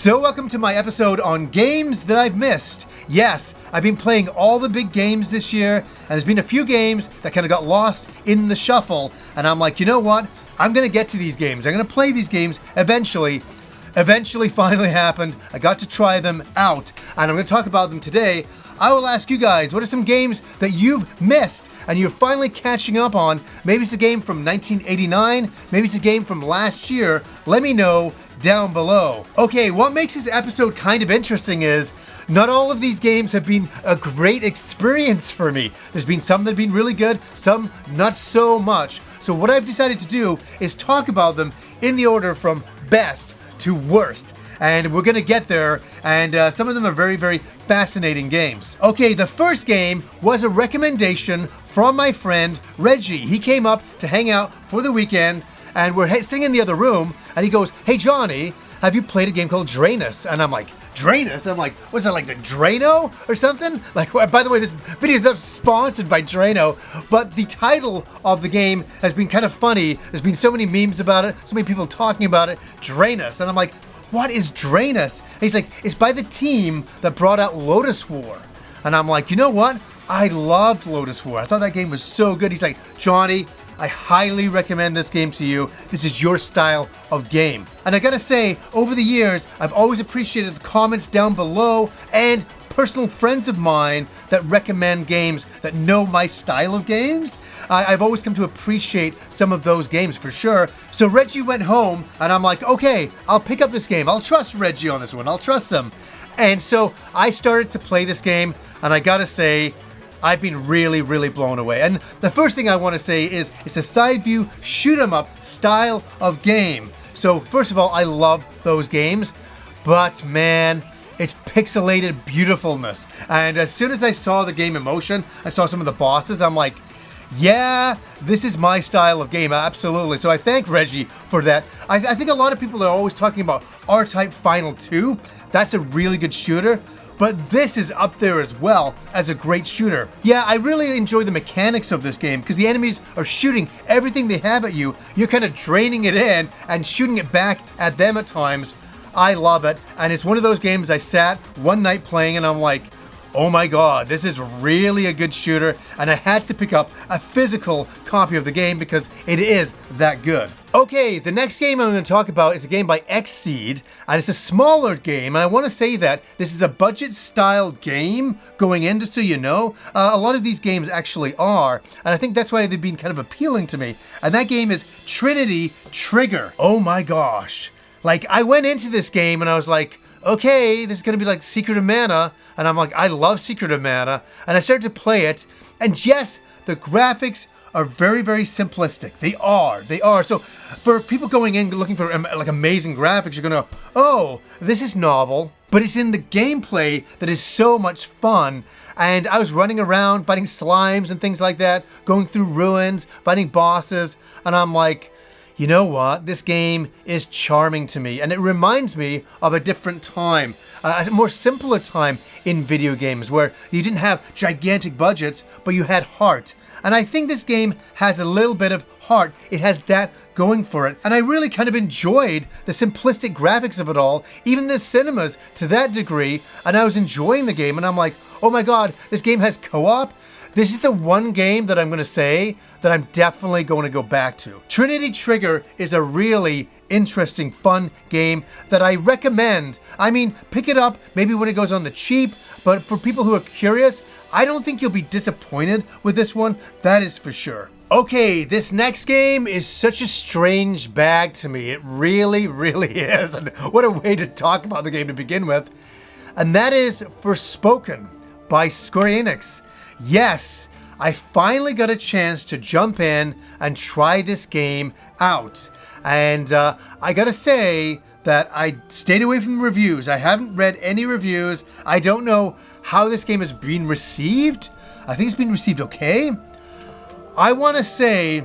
So welcome to my episode on games that I've missed. Yes, I've been playing all the big games this year, and there's been a few games that kind of got lost in the shuffle, and I'm like, you know what? I'm going to get to these games. I'm going to play these games eventually. Eventually finally happened. I got to try them out, and I'm going to talk about them today. I will ask you guys, what are some games that you've missed and you're finally catching up on? Maybe it's a game from 1989, maybe it's a game from last year. Let me know down below. Okay, what makes this episode kind of interesting is not all of these games have been a great experience for me. There's been some that have been really good, some not so much. So what I've decided to do is talk about them in the order from best to worst. And we're gonna get there, and some of them are very, very fascinating games. Okay, the first game was a recommendation from my friend Reggie. He came up to hang out for the weekend, and we're sitting in the other room, and he goes, "Hey Johnny, have you played a game called Drainus?" And I'm like, Drainus? I'm like, what's that, like the Drano or something? Like, by the way, this video is not sponsored by Drano, but the title of the game has been kind of funny. There's been so many memes about it, so many people talking about it. Drainus. And I'm like, what is Drainus? And he's like, it's by the team that brought out Lotus War. And I'm like, you know what? I loved Lotus War. I thought that game was so good. He's like, Johnny, I highly recommend this game to you. This is your style of game. And I gotta say, over the years, I've always appreciated the comments down below and personal friends of mine that recommend games that know my style of games. I've always come to appreciate some of those games for sure. So Reggie went home, and I'm like, okay, I'll pick up this game. I'll trust Reggie on this one. I'll trust him. And so I started to play this game, and I gotta say, I've been really, really blown away. And the first thing I want to say is it's a side view shoot 'em up style of game. So first of all, I love those games, but man, it's pixelated beautifulness. And as soon as I saw the game in motion, I saw some of the bosses, I'm like, yeah, this is my style of game, absolutely. So I thank Reggie for that. I think a lot of people are always talking about R-Type Final 2. That's a really good shooter. But this is up there as well as a great shooter. Yeah, I really enjoy the mechanics of this game because the enemies are shooting everything they have at you. You're kind of draining it in and shooting it back at them at times. I love it. And it's one of those games I sat one night playing and I'm like, oh my God, this is really a good shooter. And I had to pick up a physical copy of the game because it is that good. Okay, the next game I'm going to talk about is a game by Xseed, and it's a smaller game, and I want to say that this is a budget-style game going in, just so you know. A lot of these games actually are, and I think that's why they've been kind of appealing to me, and that game is Trinity Trigger. Oh my gosh. Like, I went into this game, and I was like, okay, this is going to be like Secret of Mana, and I'm like, I love Secret of Mana, and I started to play it, and yes, the graphics are very, very simplistic. They are. So for people going in looking for like amazing graphics, you're gonna, oh, this is novel, but it's in the gameplay that is so much fun. And I was running around fighting slimes and things like that, going through ruins, fighting bosses, and I'm like, you know what? This game is charming to me, and it reminds me of a different time, a more simpler time in video games where you didn't have gigantic budgets, but you had heart. And I think this game has a little bit of heart. It has that going for it. And I really kind of enjoyed the simplistic graphics of it all, even the cinemas to that degree. And I was enjoying the game, and I'm like, oh my God, this game has co-op? This is the one game that I'm going to say that I'm definitely going to go back to. Trinity Trigger is a really interesting, fun game that I recommend. I mean, pick it up maybe when it goes on the cheap, but for people who are curious, I don't think you'll be disappointed with this one, that is for sure. Okay, this next game is such a strange bag to me. It really, really is. And what a way to talk about the game to begin with. And that is Forspoken by Square Enix. Yes, I finally got a chance to jump in and try this game out. And I gotta say that I stayed away from reviews. I haven't read any reviews. I don't know how this game has been received. I think it's been received okay. I want to say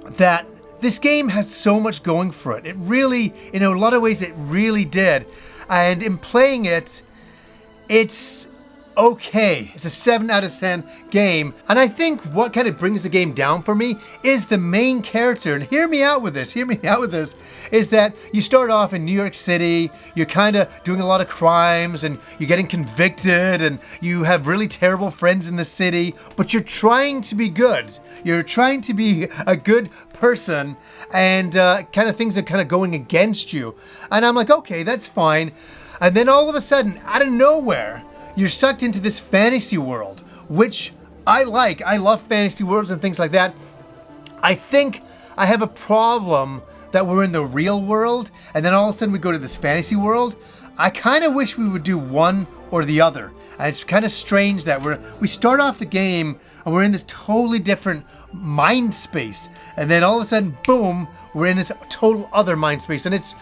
that this game has so much going for it. It really, in a lot of ways, it really did. And in playing it, it's okay. It's a 7 out of 10 game. And I think what kind of brings the game down for me is the main character. And hear me out with this, is that you start off in New York City, you're kind of doing a lot of crimes and you're getting convicted and you have really terrible friends in the city, but you're trying to be good. You're trying to be a good person, and kind of things are kind of going against you. And I'm like, okay, that's fine. And then all of a sudden, out of nowhere, you're sucked into this fantasy world, which I like. I love fantasy worlds and things like that. I think I have a problem that we're in the real world, and then all of a sudden we go to this fantasy world. I kind of wish we would do one or the other. And it's kind of strange that we start off the game and we're in this totally different mind space, and then all of a sudden, boom, we're in this total other mind space, and it's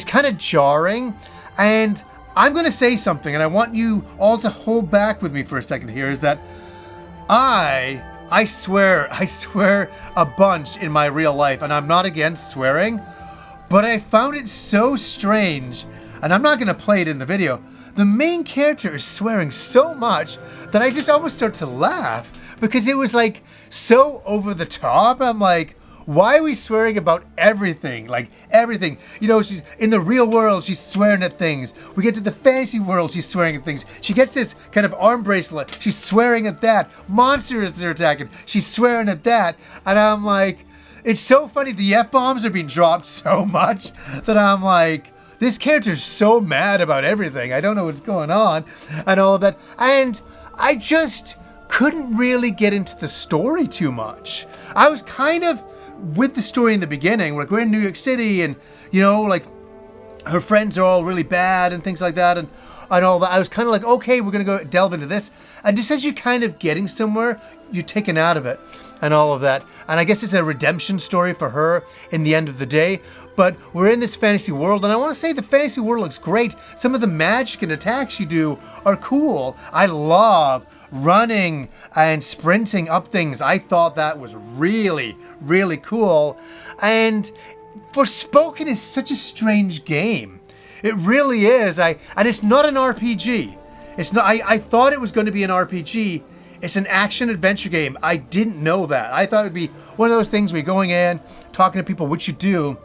kind of jarring. And I'm going to say something, and I want you all to hold back with me for a second here, is that I swear a bunch in my real life, and I'm not against swearing, but I found it so strange, and I'm not going to play it in the video. The main character is swearing so much that I just almost start to laugh because it was like so over the top. I'm like, why are we swearing about everything? Like everything. You know, she's in the real world, she's swearing at things. We get to the fantasy world, she's swearing at things. She gets this kind of arm bracelet, she's swearing at that. Monsters are attacking, she's swearing at that. And I'm like, it's so funny. The F-bombs are being dropped so much that I'm like, this character's so mad about everything. I don't know what's going on and all of that. And I just couldn't really get into the story too much. I was kind of with the story in the beginning, like we're in New York City and, you know, like her friends are all really bad and things like that and all that. I was kind of like, okay, we're going to go delve into this. And just as you're kind of getting somewhere, you're taken out of it and all of that. And I guess it's a redemption story for her in the end of the day. But we're in this fantasy world, and I want to say the fantasy world looks great. Some of the magic and attacks you do are cool. I love running and sprinting up things. I thought that was really, really cool. And Forspoken is such a strange game. It really is. And it's not an RPG. It's not. I thought it was going to be an RPG. It's an action adventure game. I didn't know that. I thought it'd be one of those things where you're going in, talking to people, which you do,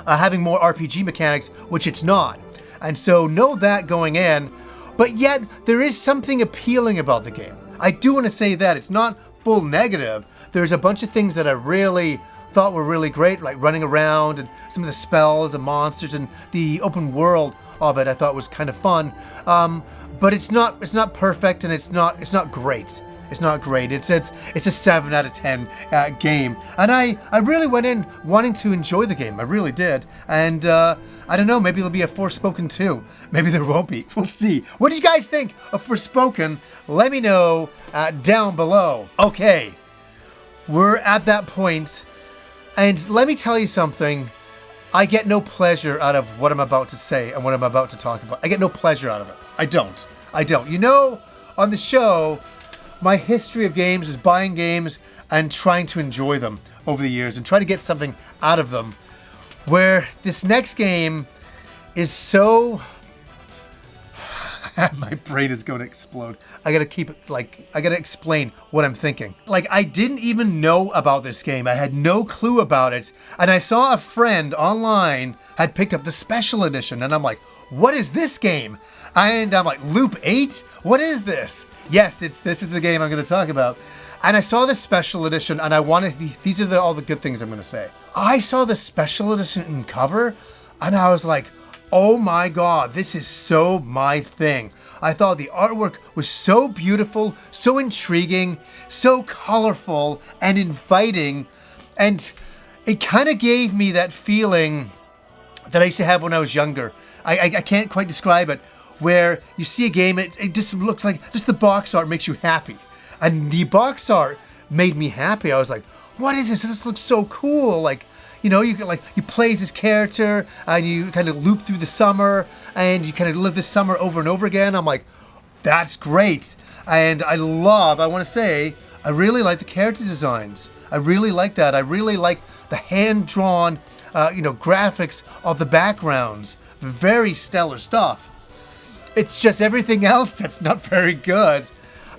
having more RPG mechanics, which it's not. And so know that going in. But yet, there is something appealing about the game. I do want to say that. It's not full negative. There's a bunch of things that I really thought were really great, like running around and some of the spells and monsters and the open world of it I thought was kind of fun. But it's not perfect, and it's not great. It's not great. It's a 7 out of 10 game. And I really went in wanting to enjoy the game. I really did. And I don't know, maybe there'll be a Forspoken 2. Maybe there won't be. We'll see. What do you guys think of Forspoken? Let me know down below. Okay, we're at that point. And let me tell you something. I get no pleasure out of what I'm about to say and what I'm about to talk about. I get no pleasure out of it. I don't. You know, on the show, my history of games is buying games and trying to enjoy them over the years and trying to get something out of them. Where this next game is so... my brain is going to explode. I gotta explain what I'm thinking. Like, I didn't even know about this game. I had no clue about it. And I saw a friend online had picked up the special edition. And I'm like, what is this game? And I'm like, Loop 8? What is this? Yes, this is the game I'm going to talk about. And I saw the special edition, and I wanted... These are all the good things I'm going to say. I saw the special edition cover, and I was like, oh my god, this is so my thing. I thought the artwork was so beautiful, so intriguing, so colorful and inviting. And it kind of gave me that feeling that I used to have when I was younger. I can't quite describe it. Where you see a game, it just looks like, just the box art makes you happy. And the box art made me happy. I was like, what is this? This looks so cool. Like, you know, you play as this character and you kind of loop through the summer and you kind of live this summer over and over again. I'm like, that's great. And I want to say, I really like the character designs. I really like that. I really like the hand-drawn, graphics of the backgrounds. Very stellar stuff. It's just everything else that's not very good.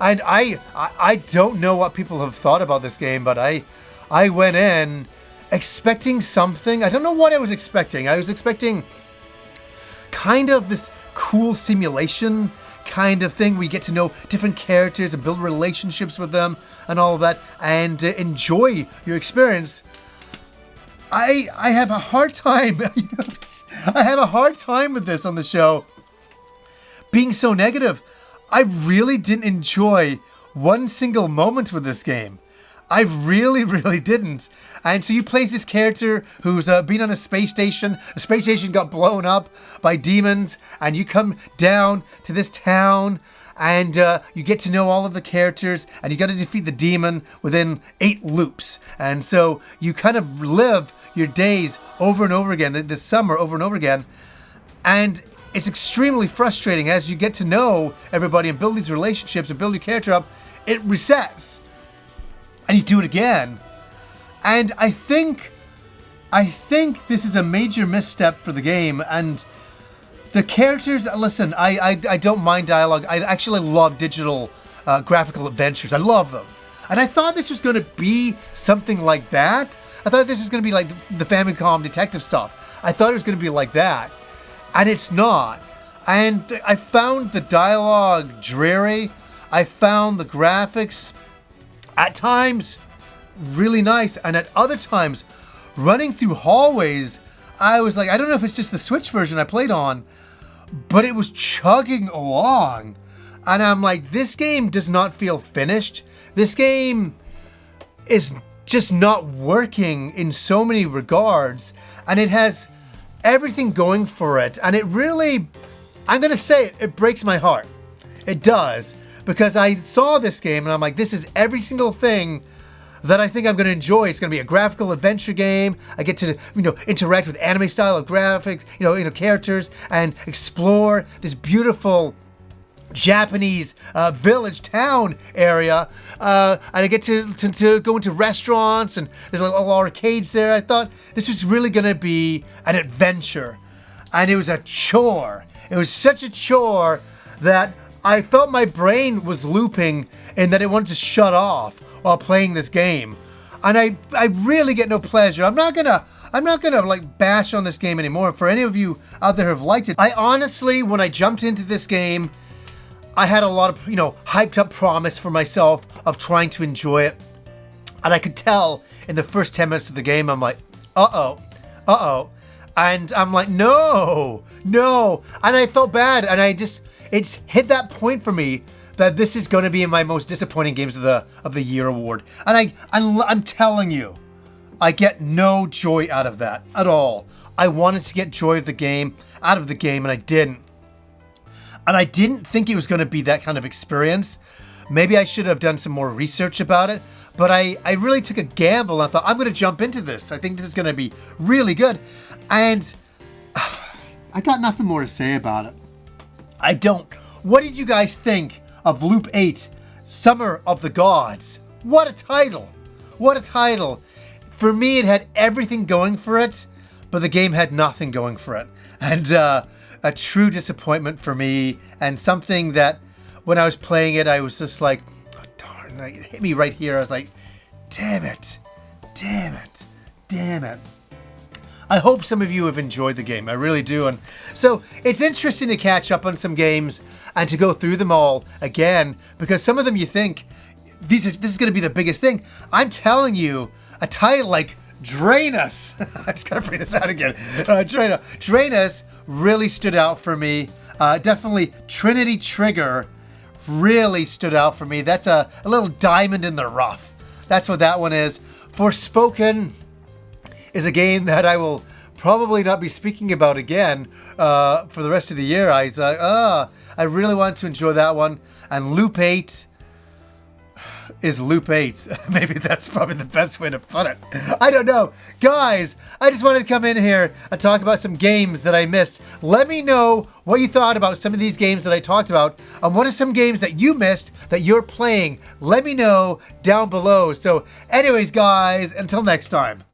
And I don't know what people have thought about this game, but I went in expecting something. I don't know what I was expecting. I was expecting kind of this cool simulation kind of thing. We get to know different characters and build relationships with them and all of that, and enjoy your experience. I have a hard time. I have a hard time with this on the show being so negative. I really didn't enjoy one single moment with this game. I really, really didn't. And so you play this character who's been on a space station. The space station got blown up by demons, and you come down to this town, and you get to know all of the characters, and you got to defeat the demon within 8 loops. And so you kind of live your days over and over again, this summer over and over again. And it's extremely frustrating as you get to know everybody and build these relationships and build your character up. It resets. And you do it again. And I think this is a major misstep for the game. And the characters, listen, I don't mind dialogue. I actually love digital graphical adventures. I love them. And I thought this was going to be something like that. I thought this was going to be like the Famicom detective stuff. I thought it was going to be like that. And it's not. And I found the dialogue dreary. I found the graphics at times really nice, and at other times running through hallways, I was like, I don't know if it's just the Switch version I played on, but it was chugging along. And I'm like, this game does not feel finished. This game is just not working in so many regards, and it has everything going for it. And it really, I'm going to say it, it breaks my heart. It does. Because I saw this game and I'm like, this is every single thing that I think I'm going to enjoy. It's going to be a graphical adventure game. I get to, interact with anime style of graphics, characters, and explore this beautiful Japanese village town area. And I get to go into restaurants, and there's little arcades there. I thought this was really going to be an adventure. And it was a chore. It was such a chore that I felt my brain was looping and that it wanted to shut off while playing this game. And I really get no pleasure. I'm not gonna like bash on this game anymore. For any of you out there who have liked it, I honestly, when I jumped into this game, I had a lot of, hyped up promise for myself of trying to enjoy it. And I could tell in the first 10 minutes of the game, I'm like, uh-oh. And I'm like, no. And I felt bad, and it's hit that point for me that this is going to be in my most disappointing games of the year award. And I'm telling you, I get no joy out of that at all. I wanted to get joy of the game out of the game, and I didn't. And I didn't think it was going to be that kind of experience. Maybe I should have done some more research about it, but I really took a gamble and I thought, I'm going to jump into this. I think this is going to be really good. And I got nothing more to say about it. I don't. What did you guys think of Loop 8, Summer of the Gods? What a title. What a title. For me, it had everything going for it, but the game had nothing going for it. And a true disappointment for me, and something that when I was playing it, I was just like, oh, darn, it hit me right here. I was like, damn it. I hope some of you have enjoyed the game. I really do. And so it's interesting to catch up on some games and to go through them all again, because some of them you think, this is going to be the biggest thing. I'm telling you, a title like Drain Us. I just got to bring this out again. Drain Us really stood out for me. Definitely Trinity Trigger really stood out for me. That's a little diamond in the rough. That's what that one is. Forspoken is a game that I will probably not be speaking about again for the rest of the year. I really wanted to enjoy that one. And Loop 8 is Loop 8. Maybe that's probably the best way to put it. I don't know. Guys, I just wanted to come in here and talk about some games that I missed. Let me know what you thought about some of these games that I talked about, and what are some games that you missed that you're playing. Let me know down below. So anyways, guys, until next time.